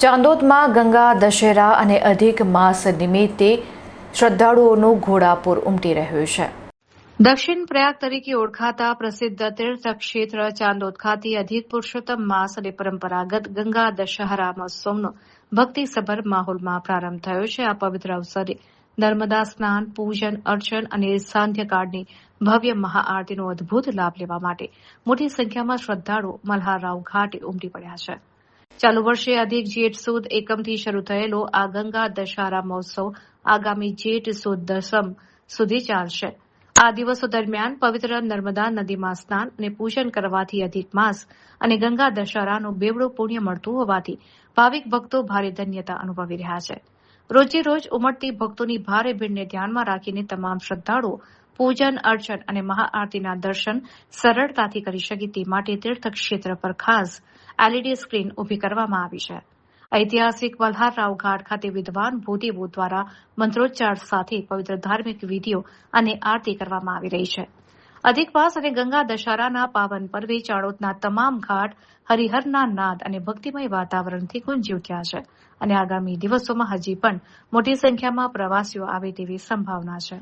ચાંદોદમાં ગંગા દશેરા અને અધિક માસ નિમિત્તે શ્રદ્ધાળુઓનું ઘોડાપુર ઉમટી રહ્યું છે। દક્ષિણ પ્રયાગ તરીકે ઓળખાતા પ્રસિદ્ધ તીર્થક્ષેત્ર ચાંદોદ ખાતે અધિક પુરુષોત્તમ માસ અને પરંપરાગત ગંગા દશહરા મહોત્સવનો ભક્તિસભર માહોલમાં પ્રારંભ થયો છે। આ પવિત્ર અવસરે નર્મદા સ્નાન, પૂજન અર્ચન અને સાંધ્યકાળની ભવ્ય મહાઆરતીનો અદભુત લાભ લેવા માટે મોટી સંખ્યામાં શ્રદ્ધાળુઓ મલ્હારરાવ ઘાટે ઉમટી પડ્યા છે। ચાલુ વર્ષે અધિક જેઠ સુદ એકમથી શરૂ થયેલો આ ગંગા દશહરા મહોત્સવ આગામી જેઠ સુદ દસમ સુધી ચાલશે। આ દિવસો દરમિયાન પવિત્ર નર્મદા નદીમાં સ્નાન અને પૂજન કરવાથી અધિક માસ અને ગંગા દશહરાનું બેવડું પુણ્ય મળતું હોવાથી ભાવિક ભક્તો ભારે ધન્યતા અનુભવી રહ્યા છે। રોજે રોજ ઉમટતી ભક્તોની ભારે ભીડને ધ્યાનમાં રાખીને તમામ શ્રદ્ધાળુઓ પૂજન અર્ચન અને મહાઆરતીના દર્શન સરળતાથી કરી શકે તે માટે તીર્થક્ષેત્ર પર ખાસ એલઈડી સ્ક્રીન ઊભી કરવામાં આવી છે। ઐતિહાસિક મલ્હારરાવ ઘાટ ખાતે વિદ્વાન ભૂદેવો દ્વારા મંત્રોચ્ચાર સાથે પવિત્ર ધાર્મિક વિધિઓ અને આરતી કરવામાં આવી રહી છે। અધિક માસ અને ગંગા દશહરાના પાવન પર્વે ચાણોદના તમામ ઘાટ હરિહરના નાદ અને ભક્તિમય વાતાવરણથી ગુંજી ઉઠ્યા છે અને આગામી દિવસોમાં હજી પણ મોટી સંખ્યામાં પ્રવાસીઓ આવે તેવી સંભાવના છે।